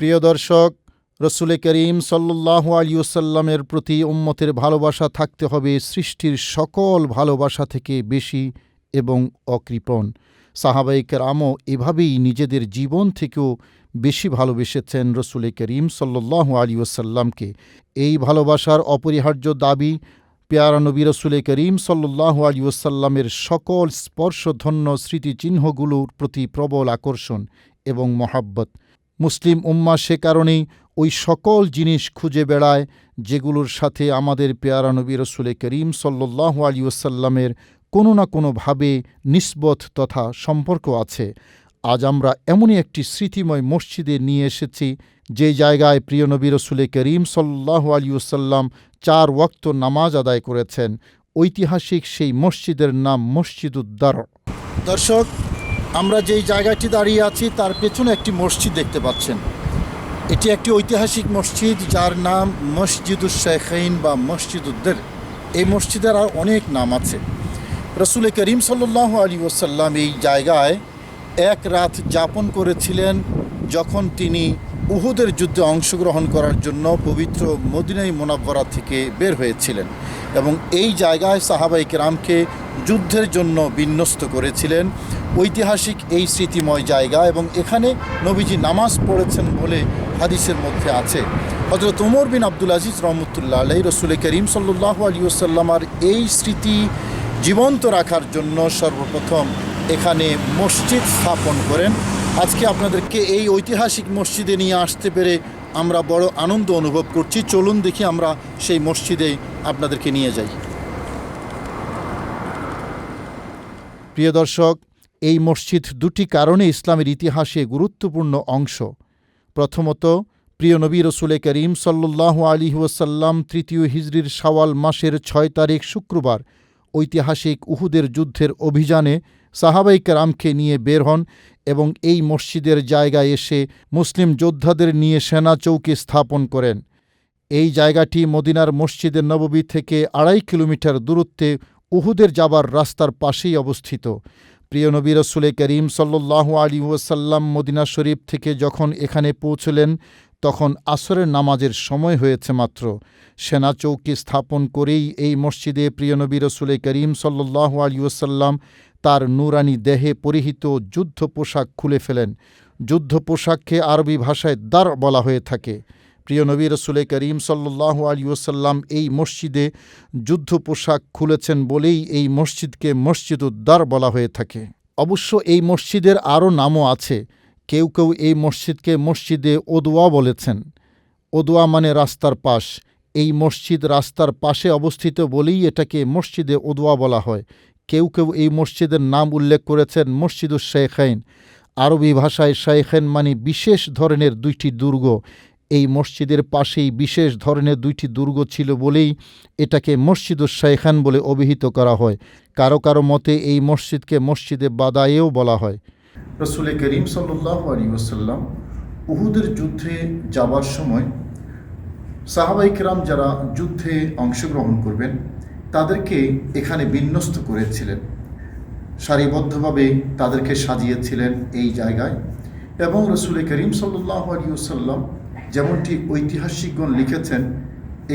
প্রিয় দর্শক, রসুল করিম সাল্লাল্লাহু আলাইহি ওয়াসাল্লামের প্রতি উম্মতের ভালোবাসা থাকতে হবে সৃষ্টির সকল ভালোবাসা থেকে বেশি এবং অকৃপণ। সাহাবায়ে কেরামও এভাবেই নিজেদের জীবন থেকেও বেশি ভালোবেসেছেন রসুল করিম সাল্লাল্লাহু আলাইহি ওয়াসাল্লামকে। এই ভালোবাসার অপরিহার্য দাবি পেয়ারা নবী রসুল করিম সাল্লাল্লাহু আলাইহি ওয়াসাল্লামের সকল স্পর্শধন্য স্মৃতিচিহ্নগুলোর প্রতি প্রবল আকর্ষণ এবং মহাব্বত। মুসলিম উম্মাহ সে কারণেই ওই সকল জিনিস খুঁজে বেড়ায় যেগুলোর সাথে আমাদের পেয়ারা নবী রসুল করিম সাল্লাল্লাহু আলাইহি ওয়াসাল্লামের কোনো না কোনোভাবে নিসবত তথা সম্পর্ক আছে। আজ আমরা এমনই একটি স্মৃতিময় মসজিদে নিয়ে এসেছি যে জায়গায় প্রিয় নবী রসুল করিম সাল্লাল্লাহু আলাইহি ওয়াসাল্লাম 4 ওয়াক্ত নামাজ আদায় করেছেন। ঐতিহাসিক সেই মসজিদের নাম মসজিদুদ্দার। দর্শক, আমরা যেই জায়গাটি দাঁড়িয়ে আছি তার পেছনে একটি মসজিদ দেখতে পাচ্ছেন। এটি একটি ঐতিহাসিক মসজিদ যার নাম মসজিদুশ শাইখাইন বা মসজিদুদ্দার। এই মসজিদের আর অনেক নাম আছে। রসুল করিম সাল্লাল্লাহু আলাইহি ওয়াসাল্লাম এই জায়গায় এক রাত যাপন করেছিলেন যখন তিনি উহুদের যুদ্ধে অংশগ্রহণ করার জন্য পবিত্র মদিনায়ে মুনাওয়ারা থেকে বের হয়েছিলেন এবং এই জায়গায় সাহাবায়ে কেরামকে যুদ্ধের জন্য বিন্যস্ত করেছিলেন। ঐতিহাসিক এই স্মৃতিময় জায়গা এবং এখানে নবীজি নামাজ পড়েছেন বলে হাদিসের মধ্যে আছে। হযরত ওমর বিন আব্দুল আজিজ রহমতুল্লাহ আলাইহি রসুল করিম সাল্লাল্লাহু আলাইহি ওয়াসাল্লামের এই স্মৃতি জীবন্ত রাখার জন্য সর্বপ্রথম এখানে মসজিদ স্থাপন করেন। আজকে আপনাদেরকে এই ঐতিহাসিক মসজিদে নিয়ে আসতে পেরে আমরা বড় আনন্দ অনুভব করছি। চলুন দেখি আমরা সেই মসজিদে আপনাদেরকে নিয়ে যাই। প্রিয় দর্শক, এই মসজিদ দুটি কারণে ইসলামের ইতিহাসে গুরুত্বপূর্ণ অংশ। প্রথমত, প্রিয় নবী রসুল করিম সাল্লাল্লাহু আলাইহি ওয়াসাল্লাম 3য় হিজরির শাওয়াল মাসের 6 তারিখ শুক্রবার ঐতিহাসিক উহুদের যুদ্ধের অভিযানে সাহাবায়ে কেরামকে নিয়ে বের হন এবং এই মসজিদের জায়গায় এসে মুসলিম যোদ্ধাদের নিয়ে সেনা চৌকি স্থাপন করেন। এই জায়গাটি মদিনার মসজিদে নববী থেকে 2.5 কিলোমিটার দূরত্বে উহুদের যাবার রাস্তার পাশেই অবস্থিত। প্রিয় নবী রসুল করিম সাল্লাল্লাহু আলাইহি ওয়াসাল্লাম মদিনা শরীফ থেকে যখন এখানে পৌঁছলেন তখন আসরের নামাজের সময় হয়েছে মাত্র। সেনা চৌকি স্থাপন করেই এই মসজিদে প্রিয় নবী রসুল করিম সাল্লাল্লাহু আলাইহি ওয়াসাল্লাম তার নূরানি দেহে পরিহিত যুদ্ধ পোশাক খুলে ফেলেন। যুদ্ধ পোশাককে আরবি ভাষায় দার বলা হয়ে থাকে। প্রিয় নবী রসুল করিম সাল্লাল্লাহু আলাইহি ওয়াসাল্লাম এই মসজিদে যুদ্ধ পোশাক খুলেছেন বলেই এই মসজিদকে মসজিদুদ্দার বলা হয়ে থাকে। অবশ্য এই মসজিদের আরও নামও আছে। কেউ কেউ এই মসজিদকে মসজিদে ওদোয়া বলেছেন। ওদোয়া মানে রাস্তার পাশ। এই মসজিদ রাস্তার পাশে অবস্থিত বলেই এটাকে মসজিদে ওদোয়া বলা হয়। কেউ কেউ এই মসজিদের নাম উল্লেখ করেছেন মসজিদুশ শাইখাইন। আরবি ভাষায় শাইখাইন মানে বিশেষ ধরনের 2টি দুর্গ। এই মসজিদের পাশেই বিশেষ ধরনের 2টি দুর্গ ছিল বলেই এটাকে মসজিদুশ শাইখান বলে অভিহিত করা হয়। কারো কারো মতে এই মসজিদকে মসজিদে বাদায়েও বলা হয়। রসুল করিম সাল্লাল্লাহু আলাইহি ওয়াসাল্লাম উহুদের যুদ্ধে যাবার সময় সাহাবায়ে কেরাম যারা যুদ্ধে অংশগ্রহণ করবেন তাদেরকে এখানে বিন্যস্ত করেছিলেন। সারিবদ্ধভাবে তাদেরকে সাজিয়েছিলেন এই জায়গায় এবং রসুল করিম সাল্লাল্লাহু আলাইহি ওয়াসাল্লাম যেমনটি ঐতিহাসিকগণ লিখেছেন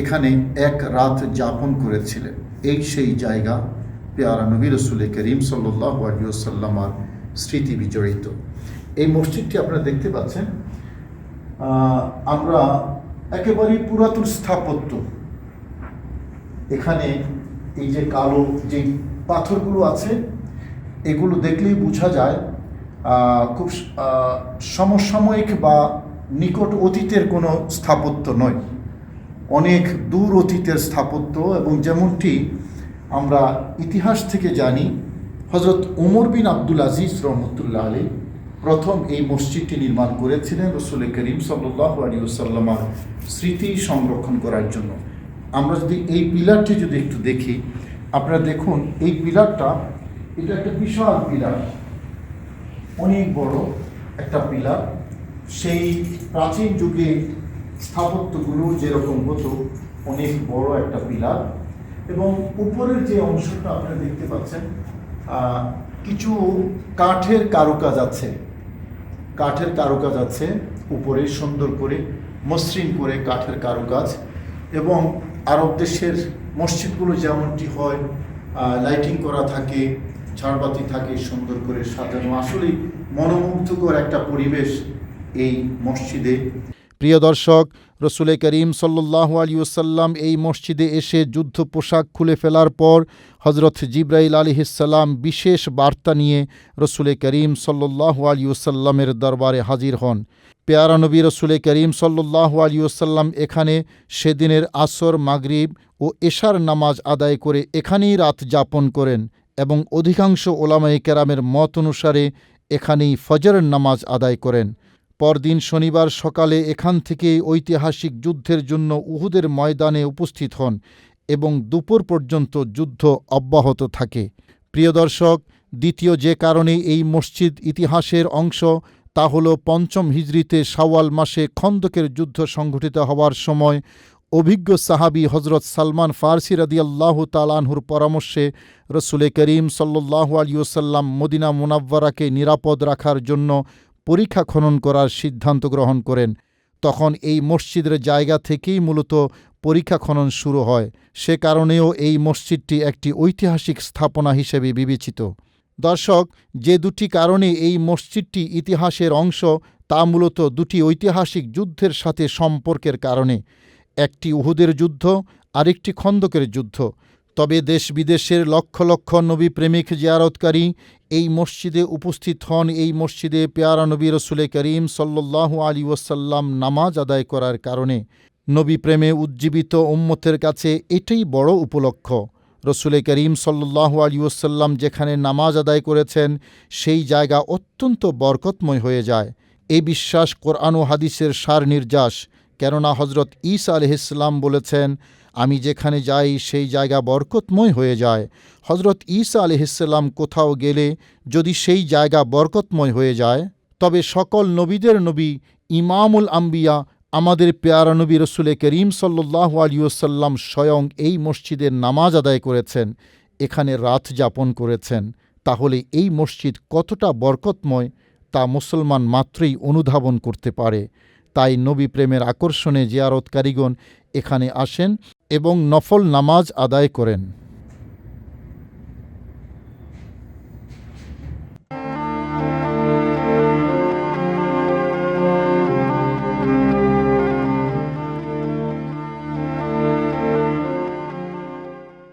এখানে এক রাত যাপন করেছিলেন। এই সেই জায়গা পেয়ারা নবী রসুল করিম সাল্লাল্লাহু আলাইহি ওয়াসাল্লামের স্মৃতি বিজড়িত। এই মসজিদটি আপনারা দেখতে পাচ্ছেন। আমরা একেবারেই পুরাতন স্থাপত্য। এখানে এই যে কালো যে পাথরগুলো আছে এগুলো দেখলেই বোঝা যায় খুব সমসাময়িক বা নিকট অতীতের কোনো স্থাপত্য নয়, অনেক দূর অতীতের স্থাপত্য। এবং যেমনটি আমরা ইতিহাস থেকে জানি হযরত ওমর বিন আব্দুল আজিজ রহমতুল্লাহ আলাইহি প্রথম এই মসজিদটি নির্মাণ করেছিলেন রসুল করিম সাল্লাল্লাহু আলাইহি ওয়াসাল্লামের স্মৃতি সংরক্ষণ করার জন্য। আমরা যদি এই পিলারটি যদি একটু দেখি, আপনারা দেখুন এই পিলারটা, এটা একটা বিশাল পিলার, অনেক বড় একটা পিলার। সেই প্রাচীন যুগে স্থাপত্যগুলো যেরকম হতো অনেক বড় একটা পিলার। এবং উপরের যে অংশটা আপনারা দেখতে পাচ্ছেন কিছু কাঠের কারুকাজ আছে। উপরে সুন্দর করে মসৃণ করে কাঠের কারুকাজ, এবং আরব দেশের মসজিদগুলো যেমনটি হয় লাইটিং করা থাকে, ঝাড়বাতি থাকে, সুন্দর করে সাজানো, আসলেই মনোমুগ্ধকর একটা পরিবেশ এই মসজিদে। প্রিয় দর্শক, রসুল করিম সাল্লাল্লাহু আলাইহি ওয়াসাল্লাম এই মসজিদে এসে যুদ্ধ পোশাক খুলে ফেলার পর হজরত জিবরাইল আলাইহিসসালাম বিশেষ বার্তা নিয়ে রসুল করিম সাল্লাল্লাহু আলাইহি ওয়াসাল্লামের দরবারে হাজির হন। পেয়ারা নবী রসুল করিম সাল্লাল্লাহু আলাইহি ওয়াসাল্লাম এখানে সেদিনের আসর, মাগরিব ও এশার নামাজ আদায় করে এখানেই রাত যাপন করেন, এবং অধিকাংশ ওলামায়ে কেরামের মত অনুসারে এখানেই ফজরের নামাজ আদায় করেন। পরদিন শনিবার সকালে এখান থেকে ঐতিহাসিক যুদ্ধের জন্য উহুদের ময়দানে উপস্থিত হন এবং দুপুর পর্যন্ত যুদ্ধ অব্যাহত থাকে। প্রিয় দর্শক, দ্বিতীয় যে কারণে এই মসজিদ ইতিহাসের অংশ তা হল ৫ম হিজরিতে শাওয়াল মাসে খন্দকের যুদ্ধ সংঘটিত হওয়ার সময় অভিজ্ঞ সাহাবী হজরত সালমান ফারসি রাদিয়াল্লাহু তাআলা আনহুর পরামর্শে রসুল করিম সাল্লাল্লাহু আলাইহি ওয়াসাল্লাম মদিনা মুনাవ్বারাকে নিরাপদ রাখার জন্য পরিখা খনন করার সিদ্ধান্ত গ্রহণ করেন। তখন এই মসজিদের জায়গা থেকেই মূলত পরিখা খনন শুরু হয়। সে কারণেও এই মসজিদটি একটি ঐতিহাসিক স্থাপনা হিসেবে বিবেচিত। দর্শক, যে দুটি কারণে এই মসজিদটি ইতিহাসের অংশ তা মূলত দুটি ঐতিহাসিক যুদ্ধের সাথে সম্পর্কের কারণে। একটি উহুদের যুদ্ধ, আরেকটি খন্দকের যুদ্ধ। তবে দেশ বিদেশের লক্ষ লক্ষ নবী প্রেমিক জিয়ারতকারী এই মসজিদে উপস্থিত হন এই মসজিদে পেয়ারা নবী রসুল করিম সাল্লাল্লাহু আলাইহি ওয়াসাল্লাম নামাজ আদায় করার কারণে। নবী প্রেমে উজ্জীবিত উম্মতের কাছে এটাই বড় উপলক্ষ। রসুল করিম সাল্লাল্লাহু আলাইহি ওয়াসাল্লাম যেখানে নামাজ আদায় করেছেন সেই জায়গা অত্যন্ত বরকতময় হয়ে যায়। এই বিশ্বাস কোরআন ও হাদিসের সার নির্যাস। কেননা হজরত ঈসা আলাইহিসসালাম বলেছেন, আমি যেখানে যাই সেই জায়গা বরকতময় হয়ে যায়। হজরত ঈসা আলাইহিসসালাম কোথাও গেলে যদি সেই জায়গা বরকতময় হয়ে যায়, তবে সকল নবীদের নবী ইমামুল আম্বিয়া আমাদের পেয়ারা নবী রসুল করিম সাল্লাল্লাহু আলাইহি ওয়াসাল্লাম স্বয়ং এই মসজিদের নামাজ আদায় করেছেন, এখানে রাত যাপন করেছেন। তাহলে এই মসজিদ কতটা বরকতময় তা মুসলমান মাত্রই অনুধাবন করতে পারে। তাই নবী প্রেমের আকর্ষণে জিয়ারতকারীগণ এখানে আসেন এবং নফল নামাজ আদায় করেন।